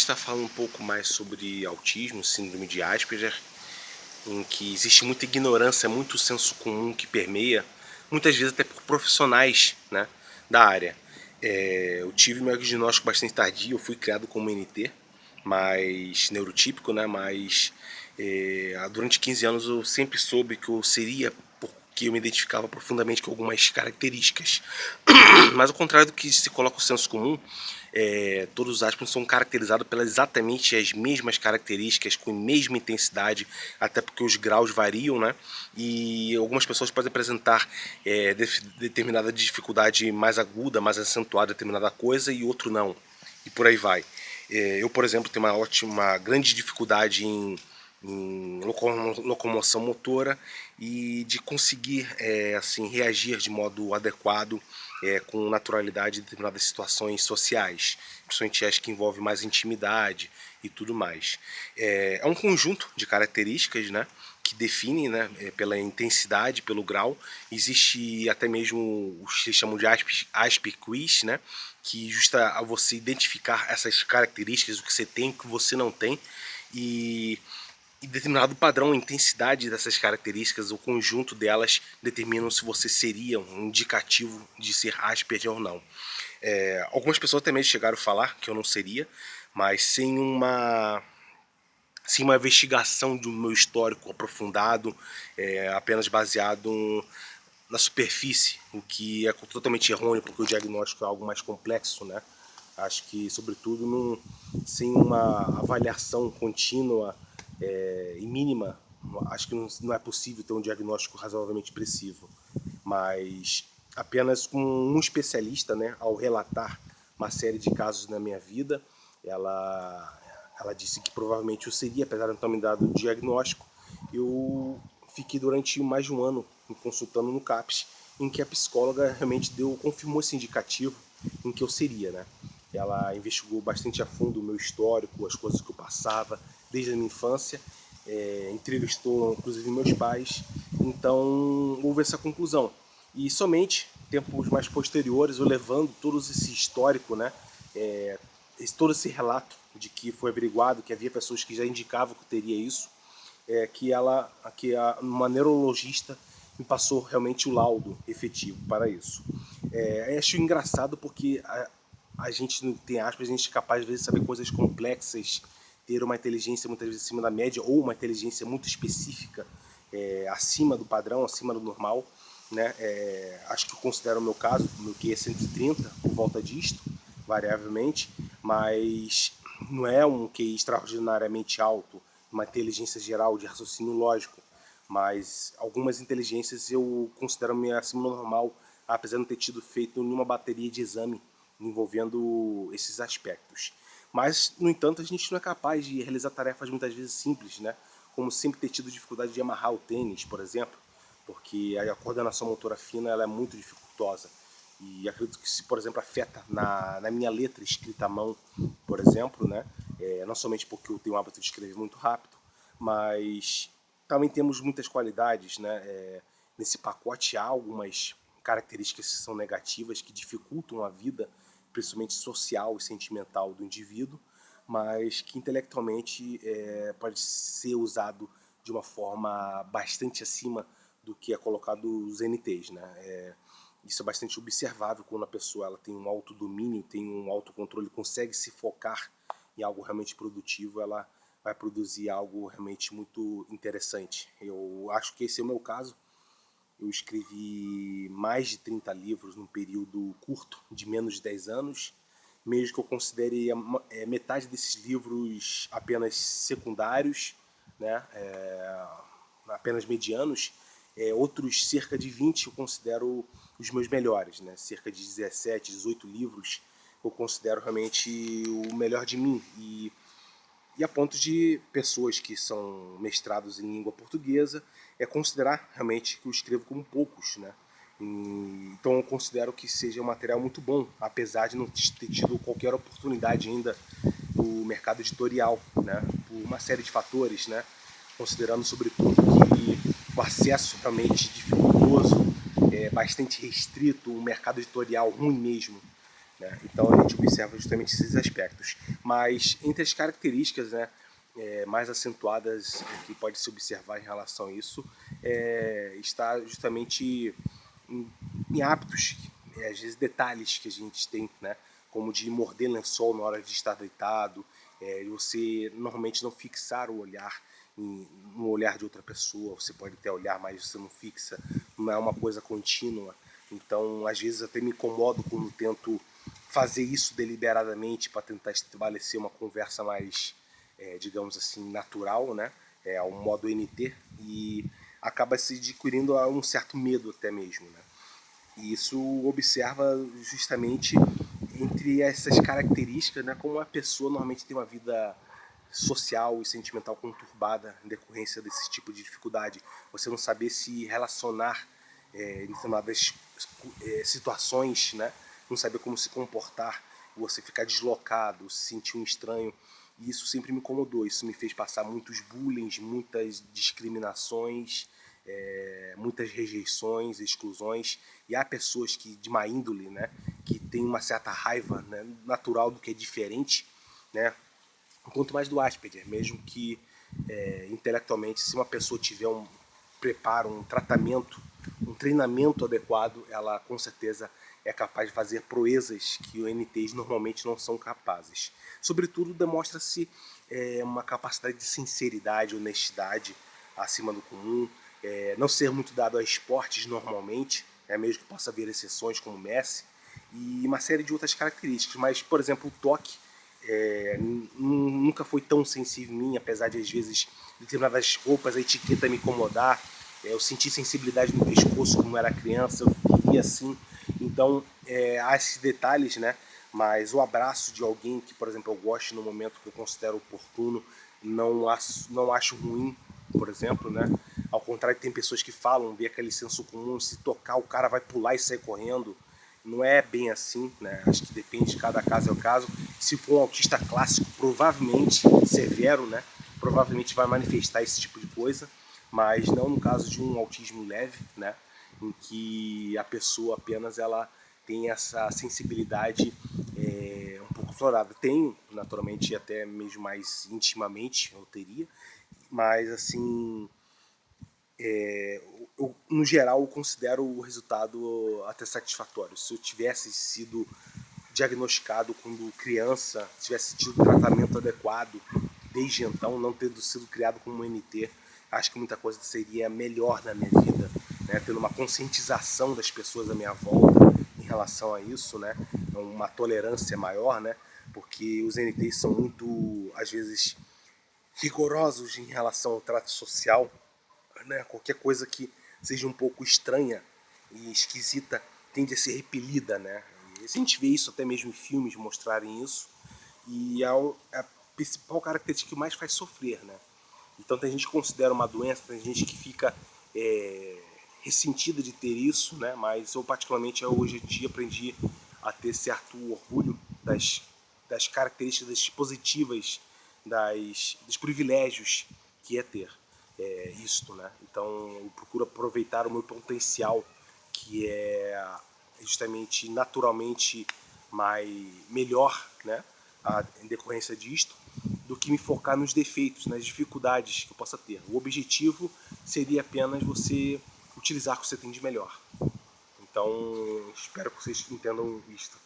está falando um pouco mais sobre autismo, síndrome de Asperger, em que existe muita ignorância, muito senso comum que permeia, muitas vezes até por profissionais, né, da área. Eu tive meu diagnóstico bastante tardio, eu fui criado como NT, mas neurotípico, né, mas durante 15 anos eu sempre soube que eu seria, porque eu me identificava profundamente com algumas características. Mas ao contrário do que se coloca o senso comum, todos os Asperger são caracterizados pelas exatamente as mesmas características, com a mesma intensidade, até porque os graus variam, né? E algumas pessoas podem apresentar determinada dificuldade mais aguda, mais acentuada em determinada coisa, e outro não. E por aí vai. Eu, por exemplo, tenho uma grande dificuldade em locomoção motora e de conseguir assim, reagir de modo adequado, com naturalidade em determinadas situações sociais, principalmente as que envolvem mais intimidade e tudo mais. É um conjunto de características, né, que definem, né, pela intensidade, pelo grau. Existe até mesmo o que se chamam de Asper Quiz, né, que justa a você identificar essas características, o que você tem, o que você não tem, e determinado padrão, a intensidade dessas características, o conjunto delas determinam se você seria um indicativo de ser Asperger ou não. Algumas pessoas até mesmo chegaram a falar que eu não seria, mas sem uma investigação do meu histórico aprofundado, apenas baseado na superfície, o que é totalmente errôneo, porque o diagnóstico é algo mais complexo, né? Acho que, sobretudo, sem uma avaliação contínua e mínima, acho que não é possível ter um diagnóstico razoavelmente preciso. Mas apenas com um especialista, né, ao relatar uma série de casos na minha vida, ela disse que provavelmente eu seria, apesar de não ter me dado o diagnóstico. Eu fiquei durante mais de um ano me consultando no CAPS, em que a psicóloga realmente confirmou esse indicativo em que eu seria, né? Ela investigou bastante a fundo o meu histórico, as coisas que eu passava desde a minha infância, entrevistou inclusive meus pais, então houve essa conclusão. E somente tempos mais posteriores, eu levando todo esse histórico, né, todo esse relato de que foi averiguado, que havia pessoas que já indicavam que teria isso, que uma neurologista me passou realmente o laudo efetivo para isso. Acho engraçado porque a gente não tem aspas, a gente é capaz às vezes de saber coisas complexas, ter uma inteligência muitas vezes acima da média ou uma inteligência muito específica, acima do padrão, acima do normal, né? Acho que eu considero o meu caso, o meu QI é 130 por volta disto, variavelmente, mas não é um QI extraordinariamente alto, uma inteligência geral de raciocínio lógico, mas algumas inteligências eu considero meio acima do normal, apesar de não ter tido feito nenhuma bateria de exame envolvendo esses aspectos. Mas, no entanto, a gente não é capaz de realizar tarefas muitas vezes simples, né? Como sempre ter tido dificuldade de amarrar o tênis, por exemplo, porque a coordenação motora fina ela é muito dificultosa. E acredito que se, por exemplo, afeta na minha letra escrita à mão, por exemplo, né? Não somente porque eu tenho o hábito de escrever muito rápido, mas também temos muitas qualidades, né? Nesse pacote há algumas características que são negativas, que dificultam a vida, principalmente social e sentimental do indivíduo, mas que intelectualmente pode ser usado de uma forma bastante acima do que é colocado os NTs, né? Isso é bastante observável quando a pessoa ela tem um autodomínio, tem um autocontrole, consegue se focar em algo realmente produtivo, ela vai produzir algo realmente muito interessante. Eu acho que esse é o meu caso. Eu escrevi mais de 30 livros num período curto, de menos de 10 anos, mesmo que eu considere metade desses livros apenas secundários, né, apenas medianos, outros cerca de 20 eu considero os meus melhores, né, cerca de 17, 18 livros eu considero realmente o melhor de mim, e a ponto de pessoas que são mestrados em língua portuguesa considerar realmente que eu escrevo como poucos, né? Então eu considero que seja um material muito bom, apesar de não ter tido qualquer oportunidade ainda no mercado editorial, né? Por uma série de fatores, né? Considerando sobretudo que o acesso realmente dificultoso, bastante restrito, um mercado editorial ruim mesmo, né? Então a gente observa justamente esses aspectos. Mas entre as características, né, mais acentuadas que pode se observar em relação a isso, está justamente em hábitos, às vezes detalhes que a gente tem, né, como de morder lençol na hora de estar deitado, você normalmente não fixar o olhar no olhar de outra pessoa, você pode até olhar, mas você não fixa, não é uma coisa contínua. Então, às vezes até me incomodo quando tento fazer isso deliberadamente para tentar estabelecer uma conversa mais, digamos assim, natural, né? Ao modo NT, e acaba se adquirindo um certo medo até mesmo, né? E isso observa justamente entre essas características, né, como a pessoa normalmente tem uma vida social e sentimental conturbada em decorrência desse tipo de dificuldade. Você não saber se relacionar em determinadas situações, né? Não saber como se comportar, você ficar deslocado, se sentir um estranho. E isso sempre me incomodou, isso me fez passar muitos bullying, muitas discriminações, muitas rejeições, exclusões. E há pessoas que de má índole, né, que tem uma certa raiva, né, natural do que é diferente, né, quanto mais do Asperger, mesmo que intelectualmente, se uma pessoa tiver um preparo, um tratamento, um treinamento adequado, ela com certeza é capaz de fazer proezas que os NTs normalmente não são capazes. Sobretudo, demonstra-se uma capacidade de sinceridade, honestidade acima do comum, não ser muito dado a esportes normalmente, mesmo que possa haver exceções como Messi, e uma série de outras características. Mas, por exemplo, o toque nunca foi tão sensível em mim, apesar de às vezes determinadas roupas, a etiqueta me incomodar. Eu senti sensibilidade no pescoço como era criança, eu vivia assim. Então há esses detalhes, né? Mas o abraço de alguém que, por exemplo, eu gosto no momento que eu considero oportuno, não acho ruim, por exemplo, né? Ao contrário, tem pessoas que falam, vê aquele senso comum, se tocar o cara vai pular e sair correndo. Não é bem assim, né? Acho que depende de cada caso é o caso. Se for um autista clássico, provavelmente severo, né? Provavelmente vai manifestar esse tipo de coisa, mas não no caso de um autismo leve, né? Em que a pessoa apenas ela tem essa sensibilidade um pouco florada. Tenho, naturalmente, até mesmo mais intimamente, eu teria, mas assim, eu, no geral, eu considero o resultado até satisfatório. Se eu tivesse sido diagnosticado quando criança, tivesse tido tratamento adequado desde então, não tendo sido criado como um NT, acho que muita coisa seria melhor na minha vida, né? Tendo uma conscientização das pessoas à minha volta em relação a isso, né? Uma tolerância maior, né? Porque os NTs são muito, às vezes, rigorosos em relação ao trato social, né? Qualquer coisa que seja um pouco estranha e esquisita tende a ser repelida, né? E a gente vê isso até mesmo em filmes mostrarem isso, e é a principal característica que mais faz sofrer, né? Então tem gente que considera uma doença, tem gente que fica ressentida de ter isso, né? Mas eu particularmente hoje em dia aprendi a ter certo orgulho das características positivas, dos privilégios que é ter isto, né? Então eu procuro aproveitar o meu potencial, que é justamente naturalmente melhor, né? Em decorrência disto, do que me focar nos defeitos, nas dificuldades que eu possa ter. O objetivo seria apenas você utilizar o que você tem de melhor. Então, espero que vocês entendam isto.